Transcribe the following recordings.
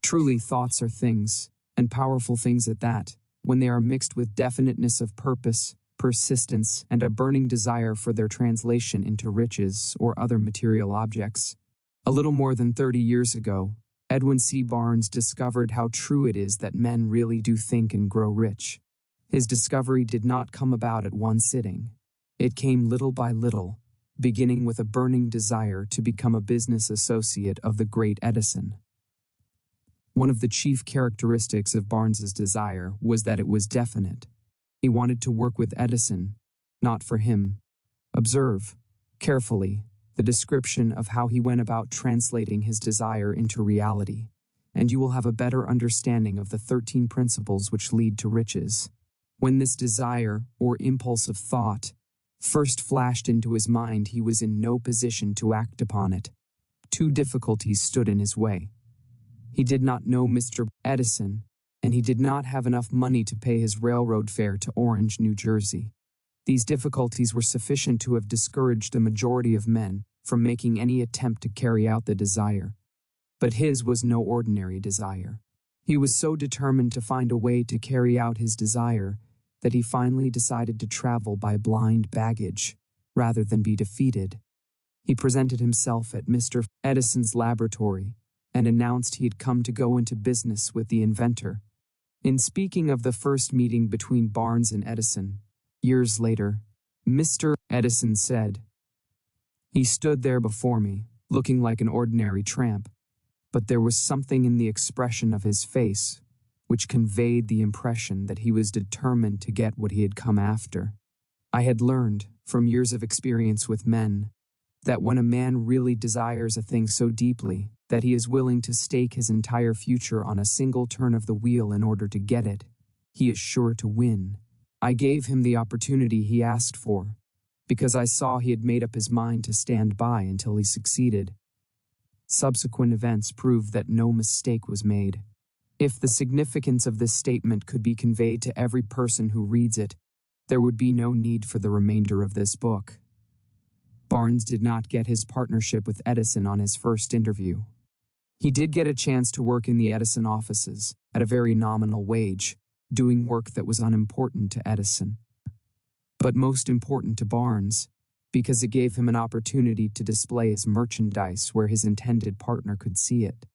Truly, thoughts are things, and powerful things at that, when they are mixed with definiteness of purpose, persistence, and a burning desire for their translation into riches or other material objects. A little more than 30 years ago, Edwin C. Barnes discovered how true it is that men really do think and grow rich. His discovery did not come about at one sitting. It came little by little, beginning with a burning desire to become a business associate of the great Edison. One of the chief characteristics of Barnes's desire was that it was definite. He wanted to work with Edison, not for him. Observe, carefully, the description of how he went about translating his desire into reality, and you will have a better understanding of the 13 principles which lead to riches. When this desire, or impulse of thought, first flashed into his mind, he was in no position to act upon it. Two difficulties stood in his way. He did not know Mr. Edison, and he did not have enough money to pay his railroad fare to Orange, New Jersey. These difficulties were sufficient to have discouraged the majority of men from making any attempt to carry out the desire. But his was no ordinary desire. He was so determined to find a way to carry out his desire that he finally decided to travel by blind baggage, rather than be defeated. He presented himself at Mr. Edison's laboratory and announced he had come to go into business with the inventor. In speaking of the first meeting between Barnes and Edison, years later, Mr. Edison said, "He stood there before me, looking like an ordinary tramp, but there was something in the expression of his face which conveyed the impression that he was determined to get what he had come after. I had learned, from years of experience with men, that when a man really desires a thing so deeply that he is willing to stake his entire future on a single turn of the wheel in order to get it, he is sure to win. I gave him the opportunity he asked for, because I saw he had made up his mind to stand by until he succeeded. Subsequent events proved that no mistake was made. If the significance of this statement could be conveyed to every person who reads it, there would be no need for the remainder of this book." Barnes did not get his partnership with Edison on his first interview. He did get a chance to work in the Edison offices at a very nominal wage, doing work that was unimportant to Edison, but most important to Barnes, because it gave him an opportunity to display his merchandise where his intended partner could see it.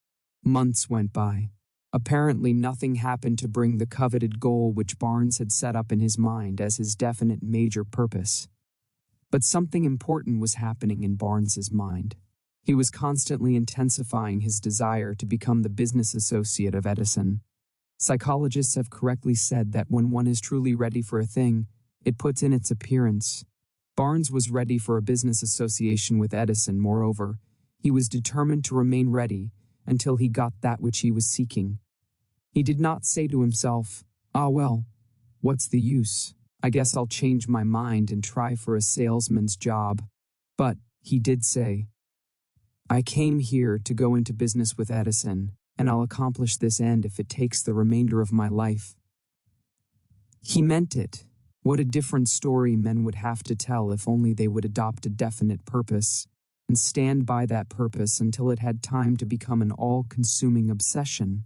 Months went by. Apparently nothing happened to bring the coveted goal which Barnes had set up in his mind as his definite major purpose. But something important was happening in Barnes's mind. He was constantly intensifying his desire to become the business associate of Edison. Psychologists have correctly said that when one is truly ready for a thing, it puts in its appearance. Barnes was ready for a business association with Edison. Moreover, he was determined to remain ready until he got that which he was seeking. He did not say to himself, "Ah well, what's the use? I guess I'll change my mind and try for a salesman's job." But he did say, "I came here to go into business with Edison, and I'll accomplish this end if it takes the remainder of my life." He meant it. What a different story men would have to tell if only they would adopt a definite purpose and stand by that purpose until it had time to become an all-consuming obsession.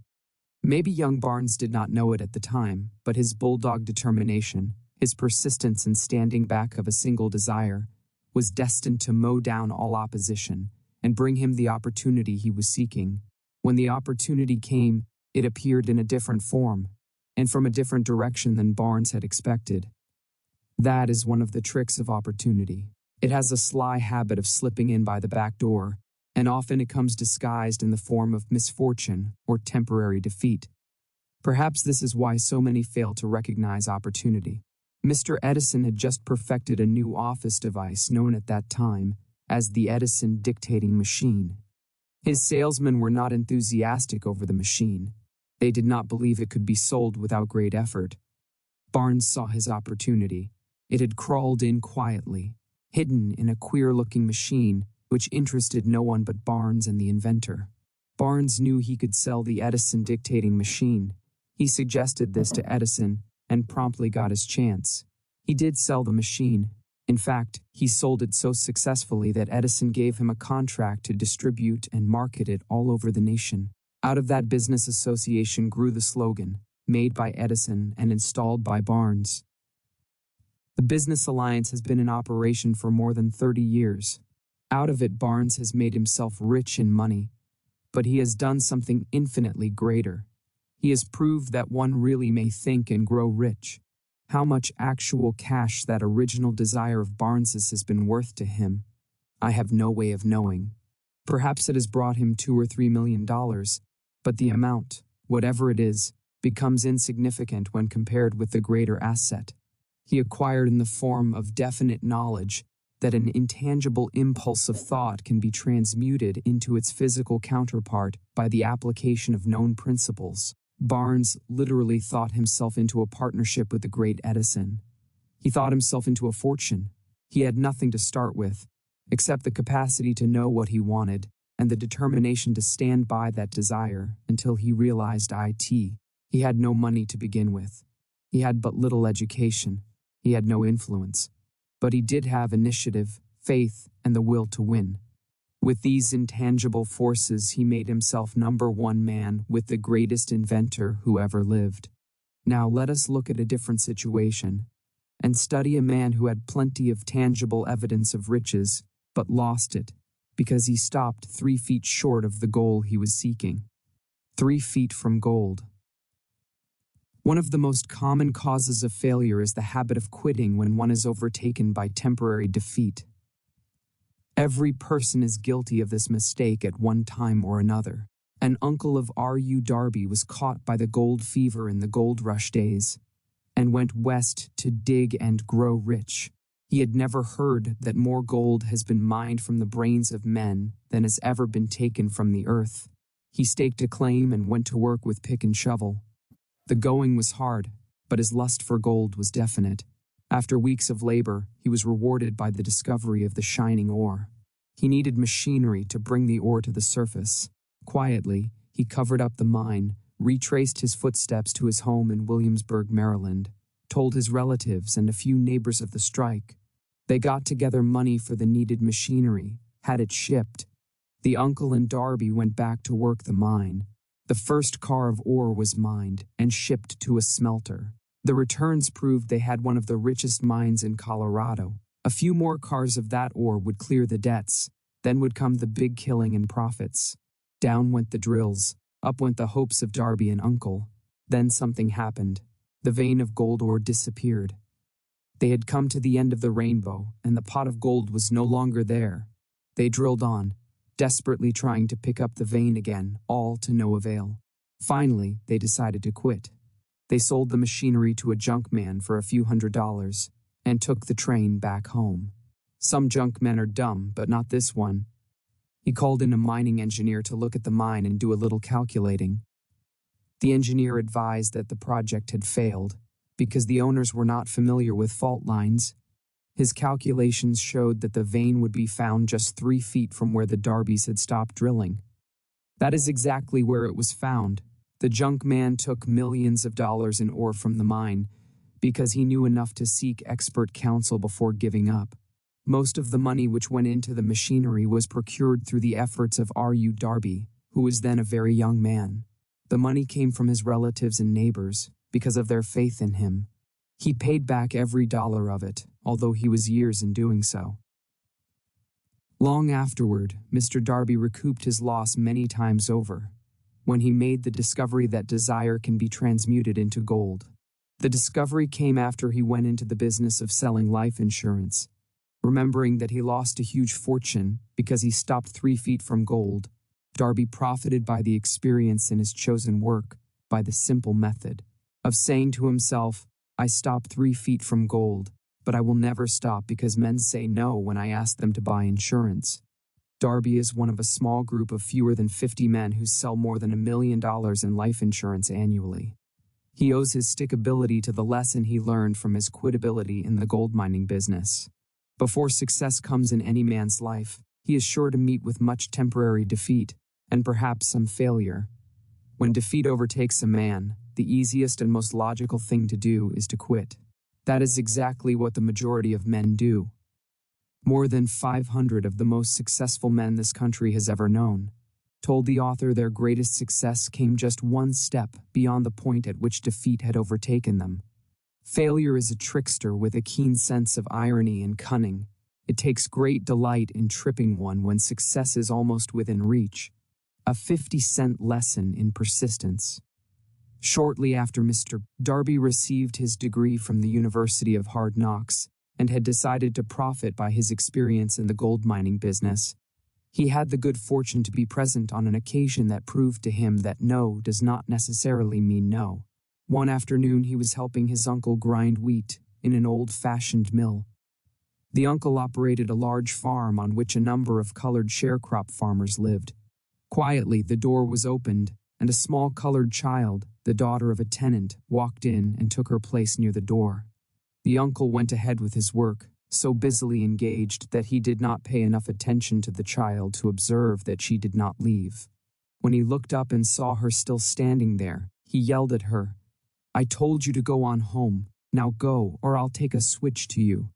Maybe young Barnes did not know it at the time, but his bulldog determination, his persistence in standing back of a single desire, was destined to mow down all opposition and bring him the opportunity he was seeking. When the opportunity came, it appeared in a different form, and from a different direction than Barnes had expected. That is one of the tricks of opportunity. It has a sly habit of slipping in by the back door, and often it comes disguised in the form of misfortune or temporary defeat. Perhaps this is why so many fail to recognize opportunity. Mr. Edison had just perfected a new office device known at that time as the Edison dictating machine. His salesmen were not enthusiastic over the machine. They did not believe it could be sold without great effort. Barnes saw his opportunity. It had crawled in quietly, hidden in a queer-looking machine which interested no one but Barnes and the inventor. Barnes knew he could sell the Edison dictating machine. He suggested this to Edison and promptly got his chance. He did sell the machine. In fact, he sold it so successfully that Edison gave him a contract to distribute and market it all over the nation. Out of that business association grew the slogan, made by Edison and installed by Barnes. The business alliance has been in operation for more than 30 years. Out of it, Barnes has made himself rich in money, but he has done something infinitely greater. He has proved that one really may think and grow rich. How much actual cash that original desire of Barnes's has been worth to him, I have no way of knowing. Perhaps it has brought him $2 or $3 million, but the amount, whatever it is, becomes insignificant when compared with the greater asset he acquired in the form of definite knowledge that an intangible impulse of thought can be transmuted into its physical counterpart by the application of known principles. Barnes literally thought himself into a partnership with the great Edison. He thought himself into a fortune. He had nothing to start with, except the capacity to know what he wanted and the determination to stand by that desire until he realized it. He had no money to begin with. He had but little education. He had no influence. But he did have initiative, faith, and the will to win. With these intangible forces, he made himself #1 man with the greatest inventor who ever lived. Now let us look at a different situation and study a man who had plenty of tangible evidence of riches, but lost it because he stopped 3 feet short of the goal he was seeking. 3 feet from gold. One of the most common causes of failure is the habit of quitting when one is overtaken by temporary defeat. Every person is guilty of this mistake at one time or another. An uncle of R.U. Darby was caught by the gold fever in the gold rush days and went west to dig and grow rich. He had never heard that more gold has been mined from the brains of men than has ever been taken from the earth. He staked a claim and went to work with pick and shovel. The going was hard, but his lust for gold was definite. After weeks of labor, he was rewarded by the discovery of the shining ore. He needed machinery to bring the ore to the surface. Quietly, he covered up the mine, retraced his footsteps to his home in Williamsburg, Maryland, told his relatives and a few neighbors of the strike. They got together money for the needed machinery, had it shipped. The uncle and Darby went back to work the mine. The first car of ore was mined and shipped to a smelter. The returns proved they had one of the richest mines in Colorado. A few more cars of that ore would clear the debts. Then would come the big killing and profits. Down went the drills. Up went the hopes of Darby and Uncle. Then something happened. The vein of gold ore disappeared. They had come to the end of the rainbow, and the pot of gold was no longer there. They drilled on, desperately trying to pick up the vein again, all to no avail. Finally, they decided to quit. They sold the machinery to a junk man for a few $100s and took the train back home. Some junk men are dumb, but not this one. He called in a mining engineer to look at the mine and do a little calculating. The engineer advised that the project had failed because the owners were not familiar with fault lines. His calculations showed that the vein would be found just 3 feet from where the Darbys had stopped drilling. That is exactly where it was found. The junk man took millions of dollars in ore from the mine because he knew enough to seek expert counsel before giving up. Most of the money which went into the machinery was procured through the efforts of R.U. Darby, who was then a very young man. The money came from his relatives and neighbors because of their faith in him. He paid back every dollar of it, although he was years in doing so. Long afterward, Mr. Darby recouped his loss many times over, when he made the discovery that desire can be transmuted into gold. The discovery came after he went into the business of selling life insurance. Remembering that he lost a huge fortune because he stopped 3 feet from gold, Darby profited by the experience in his chosen work by the simple method of saying to himself, I stopped 3 feet from gold, but I will never stop because men say no when I ask them to buy insurance. Darby is one of a small group of fewer than 50 men who sell more than $1 million in life insurance annually. He owes his stickability to the lesson he learned from his quitability in the gold mining business. Before success comes in any man's life, he is sure to meet with much temporary defeat, and perhaps some failure. When defeat overtakes a man, the easiest and most logical thing to do is to quit. That is exactly what the majority of men do. More than 500 of the most successful men this country has ever known told the author their greatest success came just one step beyond the point at which defeat had overtaken them. Failure is a trickster with a keen sense of irony and cunning. It takes great delight in tripping one when success is almost within reach. A 50-cent lesson in persistence. Shortly after Mr. Darby received his degree from the University of Hard Knocks and had decided to profit by his experience in the gold mining business, he had the good fortune to be present on an occasion that proved to him that no does not necessarily mean no. One afternoon he was helping his uncle grind wheat in an old-fashioned mill. The uncle operated a large farm on which a number of colored sharecrop farmers lived. Quietly, the door was opened, and a small colored child, the daughter of a tenant, walked in and took her place near the door. The uncle went ahead with his work, so busily engaged that he did not pay enough attention to the child to observe that she did not leave. When he looked up and saw her still standing there, he yelled at her, "I told you to go on home. Now go, or I'll take a switch to you."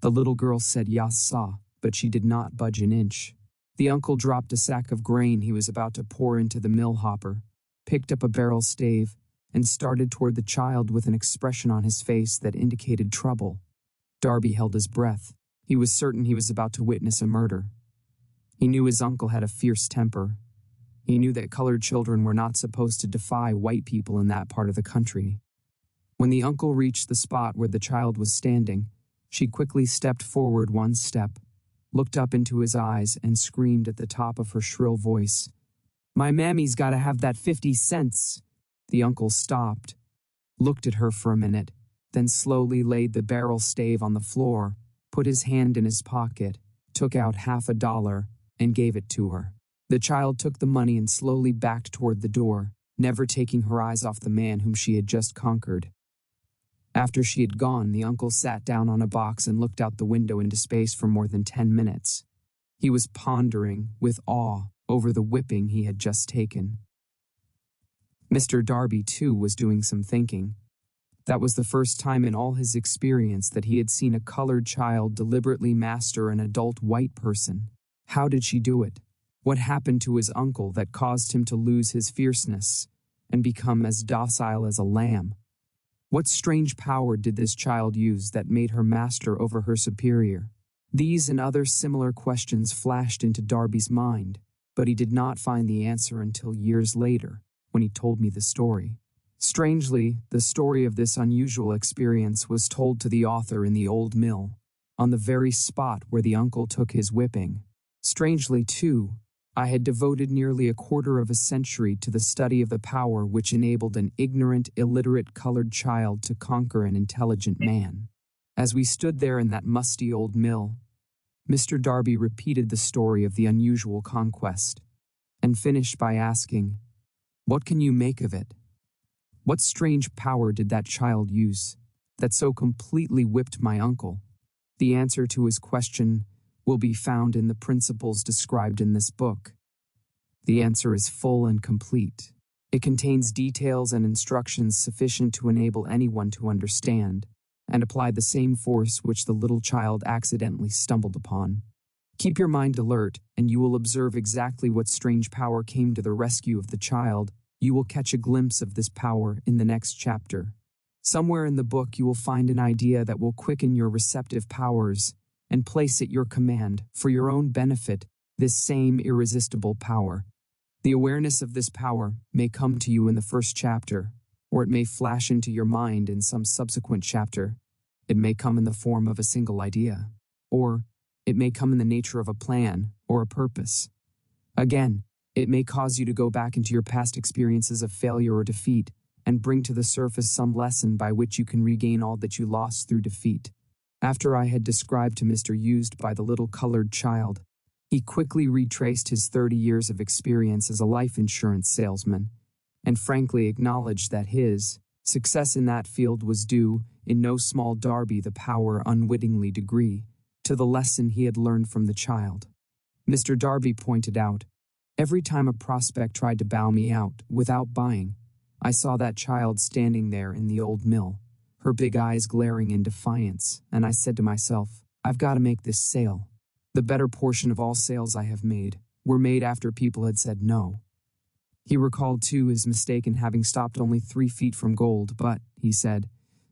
The little girl said yes, sir, but she did not budge an inch. The uncle dropped a sack of grain he was about to pour into the mill hopper, picked up a barrel stave, and started toward the child with an expression on his face that indicated trouble. Darby held his breath. He was certain he was about to witness a murder. He knew his uncle had a fierce temper. He knew that colored children were not supposed to defy white people in that part of the country. When the uncle reached the spot where the child was standing, she quickly stepped forward one step, looked up into his eyes, and screamed at the top of her shrill voice, "My mammy's gotta have that 50 cents. The uncle stopped, looked at her for a minute, then slowly laid the barrel stave on the floor, put his hand in his pocket, took out $50, and gave it to her. The child took the money and slowly backed toward the door, never taking her eyes off the man whom she had just conquered. After she had gone, the uncle sat down on a box and looked out the window into space for more than 10 minutes. He was pondering, with awe, over the whipping he had just taken. Mr. Darby, too, was doing some thinking. That was the first time in all his experience that he had seen a colored child deliberately master an adult white person. How did she do it? What happened to his uncle that caused him to lose his fierceness and become as docile as a lamb? What strange power did this child use that made her master over her superior? These and other similar questions flashed into Darby's mind, but he did not find the answer until years later, when he told me the story. Strangely, the story of this unusual experience was told to the author in the old mill, on the very spot where the uncle took his whipping. Strangely, too, I had devoted nearly a quarter of a century to the study of the power which enabled an ignorant, illiterate colored child to conquer an intelligent man. As we stood there in that musty old mill, Mr. Darby repeated the story of the unusual conquest, and finished by asking, "What can you make of it? What strange power did that child use that so completely whipped my uncle?" The answer to his question will be found in the principles described in this book. The answer is full and complete. It contains details and instructions sufficient to enable anyone to understand and apply the same force which the little child accidentally stumbled upon. Keep your mind alert, and you will observe exactly what strange power came to the rescue of the child. You will catch a glimpse of this power in the next chapter. Somewhere in the book you will find an idea that will quicken your receptive powers and place at your command, for your own benefit, this same irresistible power. The awareness of this power may come to you in the first chapter, or it may flash into your mind in some subsequent chapter. It may come in the form of a single idea, or it may come in the nature of a plan or a purpose. Again, it may cause you to go back into your past experiences of failure or defeat and bring to the surface some lesson by which you can regain all that you lost through defeat. After I had described to Mr. Used by the little colored child, he quickly retraced his 30 years of experience as a life insurance salesman, and frankly acknowledged that his success in that field was due, in no small Darby the power unwittingly degree, to the lesson he had learned from the child. Mr. Darby pointed out, every time a prospect tried to bow me out without buying, I saw that child standing there in the old mill, her big eyes glaring in defiance, and I said to myself, I've got to make this sale. The better portion of all sales I have made, were made after people had said no. He recalled, too, his mistake in having stopped only 3 feet from gold, but, he said,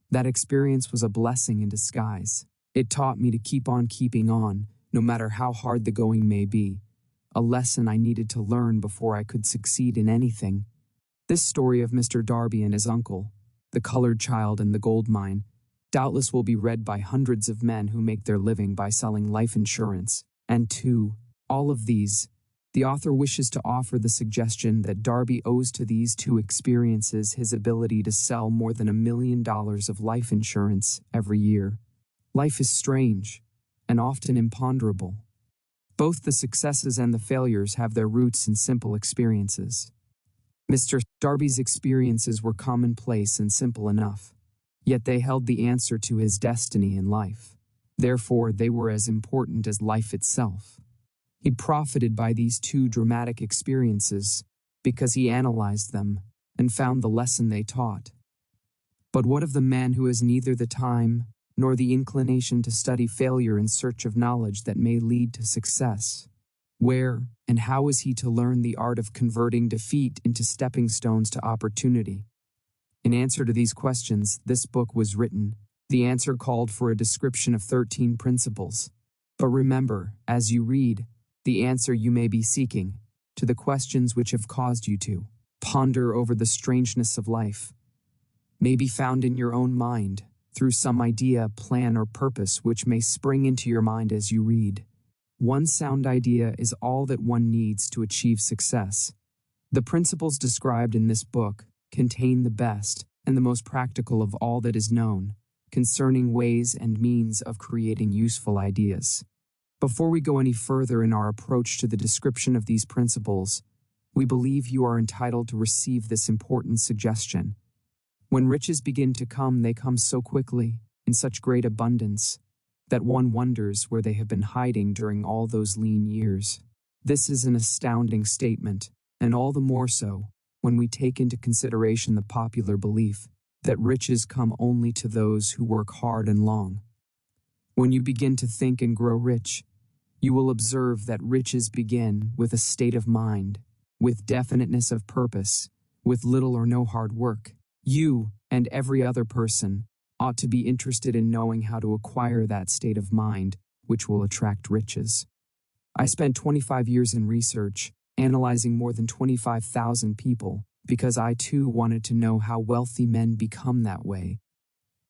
that experience was a blessing in disguise. It taught me to keep on keeping on, no matter how hard the going may be, a lesson I needed to learn before I could succeed in anything. This story of Mr. Darby and his uncle, the colored child and the gold mine, doubtless will be read by hundreds of men who make their living by selling life insurance. And to all of these, the author wishes to offer the suggestion that Darby owes to these 2 experiences his ability to sell more than $1 million of life insurance every year. Life is strange and often imponderable. Both the successes and the failures have their roots in simple experiences. Mr. Darby's experiences were commonplace and simple enough, yet they held the answer to his destiny in life. Therefore, they were as important as life itself. He profited by these 2 dramatic experiences because he analyzed them and found the lesson they taught. But what of the man who has neither the time nor the inclination to study failure in search of knowledge that may lead to success? Where and how is he to learn the art of converting defeat into stepping stones to opportunity? In answer to these questions, this book was written. The answer called for a description of 13 principles. But remember, as you read, the answer you may be seeking to the questions which have caused you to ponder over the strangeness of life may be found in your own mind through some idea, plan, or purpose which may spring into your mind as you read. One sound idea is all that one needs to achieve success. The principles described in this book contain the best and the most practical of all that is known concerning ways and means of creating useful ideas. Before we go any further in our approach to the description of these principles, we believe you are entitled to receive this important suggestion. When riches begin to come, they come so quickly, in such great abundance, that one wonders where they have been hiding during all those lean years. This is an astounding statement, and all the more so when we take into consideration the popular belief that riches come only to those who work hard and long. When you begin to think and grow rich, you will observe that riches begin with a state of mind, with definiteness of purpose, with little or no hard work. You, and every other person, ought to be interested in knowing how to acquire that state of mind, which will attract riches. I spent 25 years in research, analyzing more than 25,000 people, because I too wanted to know how wealthy men become that way.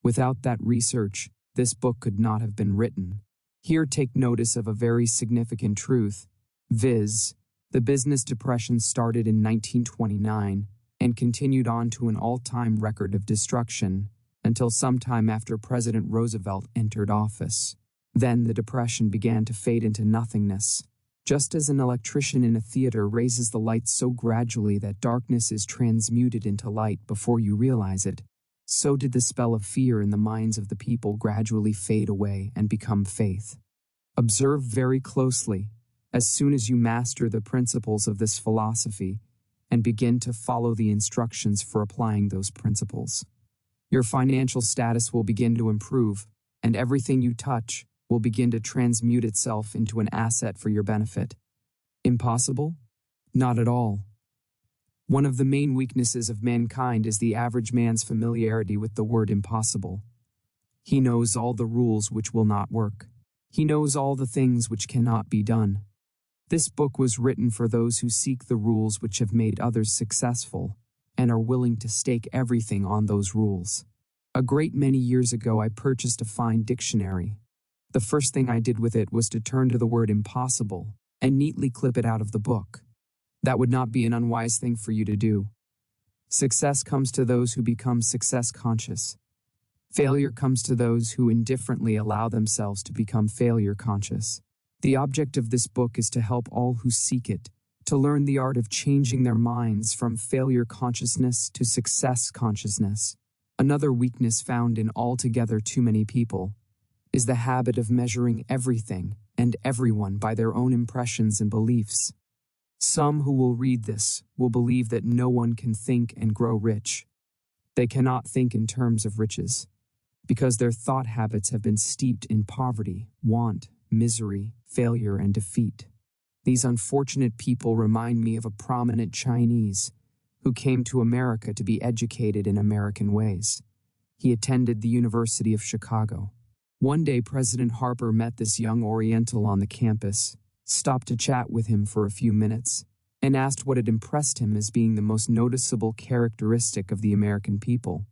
Without that research, this book could not have been written. Here take notice of a very significant truth, viz., the business depression started in 1929 and continued on to an all-time record of destruction until sometime after President Roosevelt entered office. Then the depression began to fade into nothingness. Just as an electrician in a theater raises the lights so gradually that darkness is transmuted into light before you realize it, so did the spell of fear in the minds of the people gradually fade away and become faith. Observe very closely, as soon as you master the principles of this philosophy and begin to follow the instructions for applying those principles. Your financial status will begin to improve, and everything you touch will begin to transmute itself into an asset for your benefit. Impossible? Not at all. One of the main weaknesses of mankind is the average man's familiarity with the word impossible. He knows all the rules which will not work. He knows all the things which cannot be done. This book was written for those who seek the rules which have made others successful and are willing to stake everything on those rules. A great many years ago, I purchased a fine dictionary. The first thing I did with it was to turn to the word impossible and neatly clip it out of the book. That would not be an unwise thing for you to do. Success comes to those who become success conscious. Failure comes to those who indifferently allow themselves to become failure conscious. The object of this book is to help all who seek it to learn the art of changing their minds from failure consciousness to success consciousness. Another weakness found in altogether too many people is the habit of measuring everything and everyone by their own impressions and beliefs. Some who will read this will believe that no one can think and grow rich. They cannot think in terms of riches, because their thought habits have been steeped in poverty, want, misery, failure, and defeat. These unfortunate people remind me of a prominent Chinese who came to America to be educated in American ways. He attended the University of Chicago. One day, President Harper met this young Oriental on the campus, stopped to chat with him for a few minutes, and asked what had impressed him as being the most noticeable characteristic of the American people.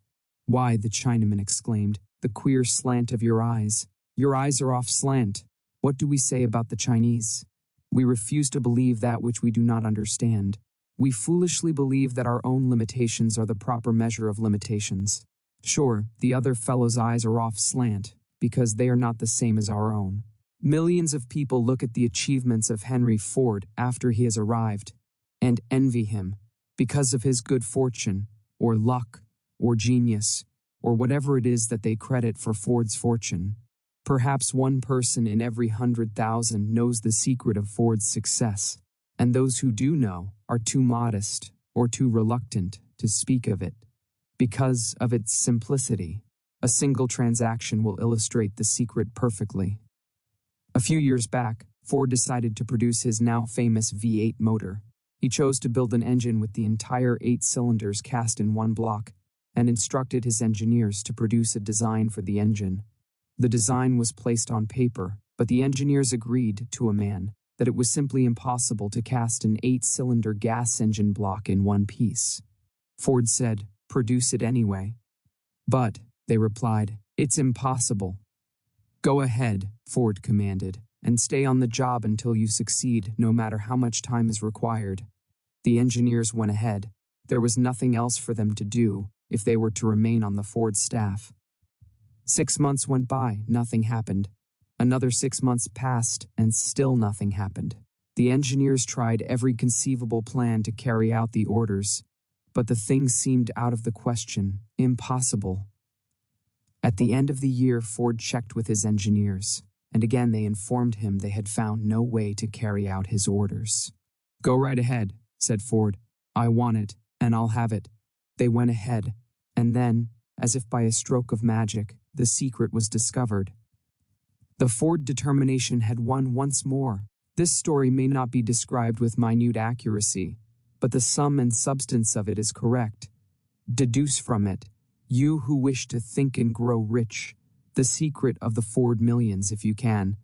"Why," the Chinaman exclaimed, "the queer slant of your eyes. Your eyes are off slant. What do we say about the Chinese? We refuse to believe that which we do not understand. We foolishly believe that our own limitations are the proper measure of limitations. Sure, the other fellow's eyes are off slant, because they are not the same as our own." Millions of people look at the achievements of Henry Ford after he has arrived and envy him because of his good fortune, or luck, or genius, or whatever it is that they credit for Ford's fortune. Perhaps one person in every 100,000 knows the secret of Ford's success, and those who do know are too modest or too reluctant to speak of it. Because of its simplicity, a single transaction will illustrate the secret perfectly. A few years back, Ford decided to produce his now famous V8 motor. He chose to build an engine with the entire 8 cylinders cast in one block, and instructed his engineers to produce a design for the engine. The design was placed on paper, but the engineers agreed to a man that it was simply impossible to cast an 8-cylinder gas engine block in one piece. Ford said, "Produce it anyway." "But," they replied, "it's impossible." "Go ahead," Ford commanded, "and stay on the job until you succeed, no matter how much time is required." The engineers went ahead. There was nothing else for them to do if they were to remain on the Ford staff. 6 months went by, nothing happened. Another 6 months passed, and still nothing happened. The engineers tried every conceivable plan to carry out the orders, but the thing seemed out of the question, impossible. At the end of the year, Ford checked with his engineers, and again they informed him they had found no way to carry out his orders. "Go right ahead," said Ford. "I want it, and I'll have it." They went ahead, and then, as if by a stroke of magic, the secret was discovered. The Ford determination had won once more. This story may not be described with minute accuracy, but the sum and substance of it is correct. Deduce from it, you who wish to think and grow rich, the secret of the Ford millions if you can.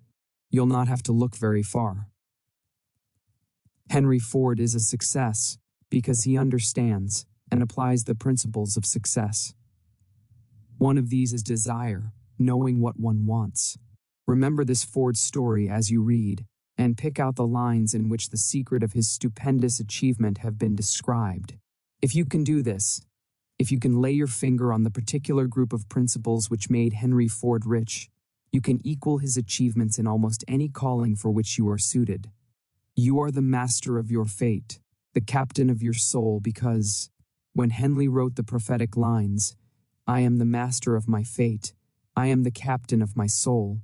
You'll not have to look very far. Henry Ford is a success because he understands and applies the principles of success. One of these is desire, knowing what one wants. Remember this Ford story as you read, and pick out the lines in which the secret of his stupendous achievement have been described. If you can do this, if you can lay your finger on the particular group of principles which made Henry Ford rich, you can equal his achievements in almost any calling for which you are suited. You are the master of your fate, the captain of your soul, because, when Henley wrote the prophetic lines, "I am the master of my fate, I am the captain of my soul,"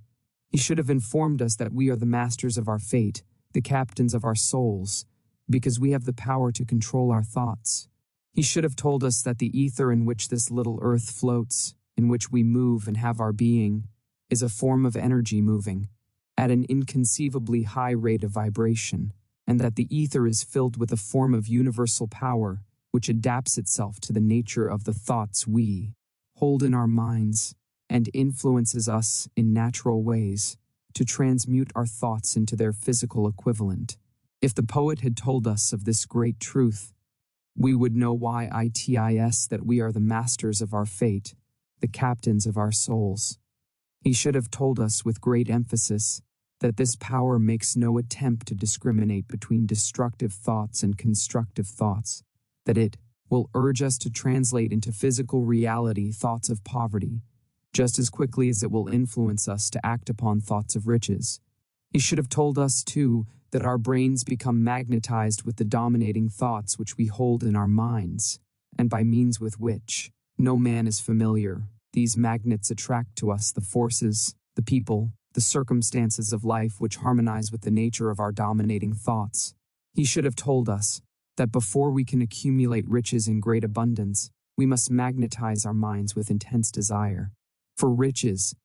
he should have informed us that we are the masters of our fate, the captains of our souls, because we have the power to control our thoughts. He should have told us that the ether in which this little earth floats, in which we move and have our being, is a form of energy moving at an inconceivably high rate of vibration, and that the ether is filled with a form of universal power which adapts itself to the nature of the thoughts we hold in our minds and influences us in natural ways to transmute our thoughts into their physical equivalent. If the poet had told us of this great truth, we would know why it is that we are the masters of our fate, the captains of our souls. He should have told us with great emphasis that this power makes no attempt to discriminate between destructive thoughts and constructive thoughts, that it will urge us to translate into physical reality thoughts of poverty, just as quickly as it will influence us to act upon thoughts of riches. He should have told us, too, that our brains become magnetized with the dominating thoughts which we hold in our minds, and by means with which no man is familiar, these magnets attract to us the forces, the people, the circumstances of life which harmonize with the nature of our dominating thoughts. He should have told us that before we can accumulate riches in great abundance, we must magnetize our minds with intense desire for riches,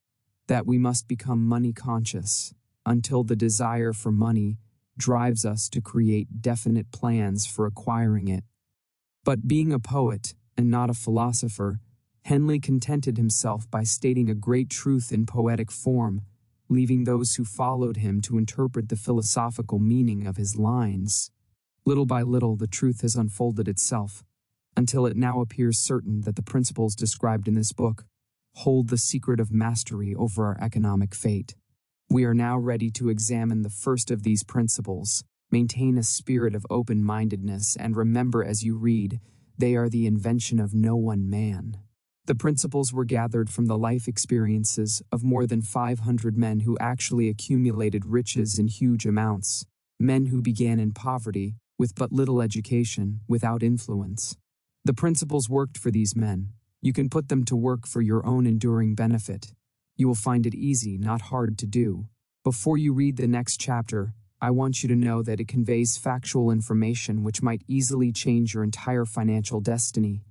that we must become money conscious, until the desire for money drives us to create definite plans for acquiring it. But being a poet and not a philosopher, Henley contented himself by stating a great truth in poetic form, leaving those who followed him to interpret the philosophical meaning of his lines. Little by little, the truth has unfolded itself, until it now appears certain that the principles described in this book hold the secret of mastery over our economic fate. We are now ready to examine the first of these principles. Maintain a spirit of open-mindedness, and remember as you read, they are the invention of no one man. The principles were gathered from the life experiences of more than 500 men who actually accumulated riches in huge amounts, men who began in poverty, with but little education, without influence. The principles worked for these men. You can put them to work for your own enduring benefit. You will find it easy, not hard to do. Before you read the next chapter, I want you to know that it conveys factual information which might easily change your entire financial destiny,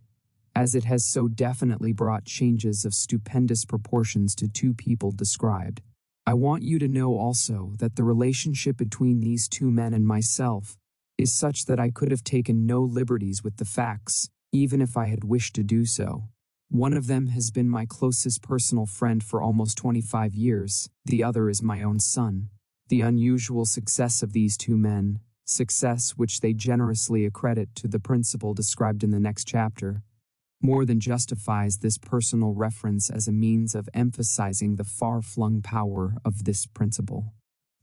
as it has so definitely brought changes of stupendous proportions to two people described. I want you to know also that the relationship between these two men and myself is such that I could have taken no liberties with the facts, even if I had wished to do so. One of them has been my closest personal friend for almost 25 years, the other is my own son. The unusual success of these two men, success which they generously accredit to the principle described in the next chapter, more than justifies this personal reference as a means of emphasizing the far-flung power of this principle.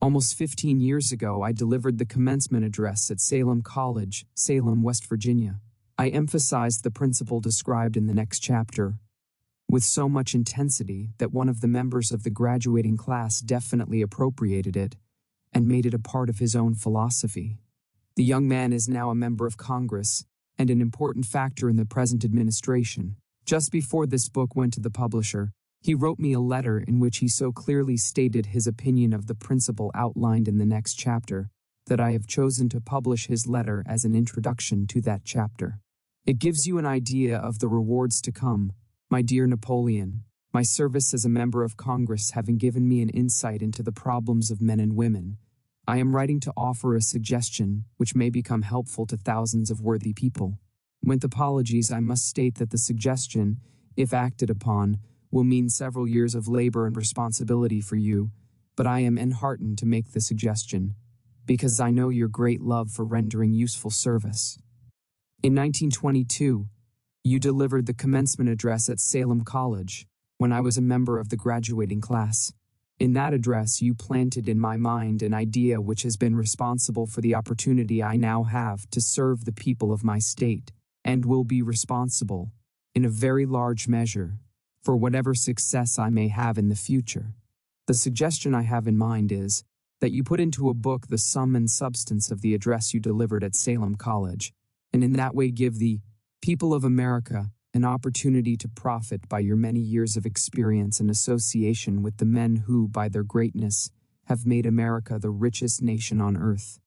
Almost 15 years ago, I delivered the commencement address at Salem College, Salem, West Virginia. I emphasized the principle described in the next chapter with so much intensity that one of the members of the graduating class definitely appropriated it and made it a part of his own philosophy. The young man is now a member of Congress and an important factor in the present administration. Just before this book went to the publisher, he wrote me a letter in which he so clearly stated his opinion of the principle outlined in the next chapter that I have chosen to publish his letter as an introduction to that chapter. It gives you an idea of the rewards to come. My dear Napoleon, my service as a member of Congress having given me an insight into the problems of men and women, I am writing to offer a suggestion which may become helpful to thousands of worthy people. With apologies, I must state that the suggestion, if acted upon, will mean several years of labor and responsibility for you, but I am enheartened to make the suggestion, because I know your great love for rendering useful service. In 1922, you delivered the commencement address at Salem College, when I was a member of the graduating class. In that address, you planted in my mind an idea which has been responsible for the opportunity I now have to serve the people of my state, and will be responsible, in a very large measure, for whatever success I may have in the future. The suggestion I have in mind is that you put into a book the sum and substance of the address you delivered at Salem College, and in that way give the people of America an opportunity to profit by your many years of experience and association with the men who, by their greatness, have made America the richest nation on earth.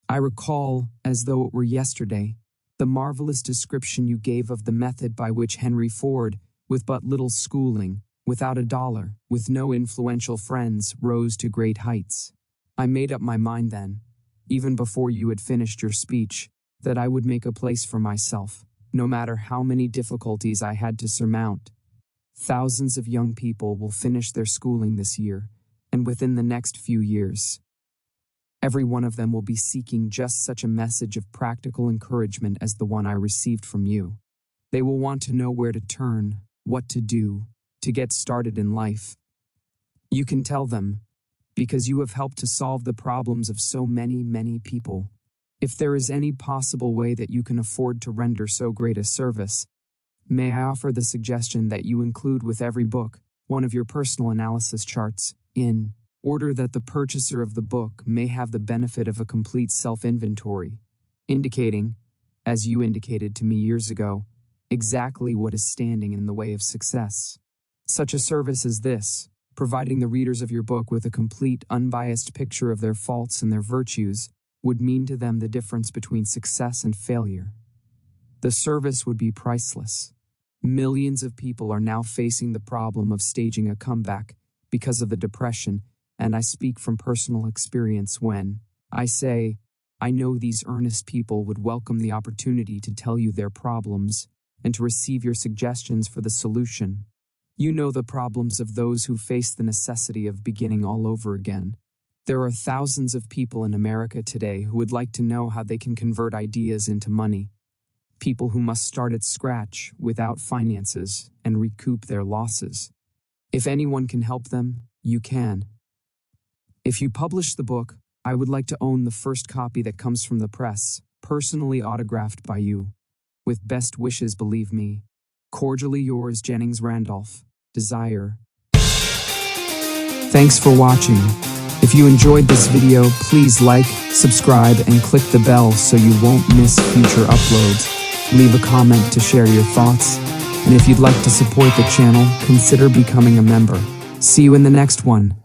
I recall, as though it were yesterday, the marvelous description you gave of the method by which Henry Ford, with but little schooling, without a dollar, with no influential friends, rose to great heights. I made up my mind then, even before you had finished your speech, that I would make a place for myself, no matter how many difficulties I had to surmount. Thousands of young people will finish their schooling this year, and within the next few years. Every one of them will be seeking just such a message of practical encouragement as the one I received from you. They will want to know where to turn, what to do, to get started in life. You can tell them, because you have helped to solve the problems of so many, many people. If there is any possible way that you can afford to render so great a service, may I offer the suggestion that you include with every book one of your personal analysis charts, in order that the purchaser of the book may have the benefit of a complete self-inventory, indicating, as you indicated to me years ago, exactly what is standing in the way of success. Such a service as this, providing the readers of your book with a complete, unbiased picture of their faults and their virtues, would mean to them the difference between success and failure. The service would be priceless. Millions of people are now facing the problem of staging a comeback because of the depression, and I speak from personal experience when, I say, I know these earnest people would welcome the opportunity to tell you their problems and to receive your suggestions for the solution. You know the problems of those who face the necessity of beginning all over again. There are thousands of people in America today who would like to know how they can convert ideas into money. People who must start at scratch without finances and recoup their losses. If anyone can help them, you can. If you publish the book, I would like to own the first copy that comes from the press, personally autographed by you. With best wishes, believe me. Cordially yours, Jennings Randolph. Desire. Thanks for watching. If you enjoyed this video, please like, subscribe, and click the bell so you won't miss future uploads. Leave a comment to share your thoughts. And if you'd like to support the channel, consider becoming a member. See you in the next one.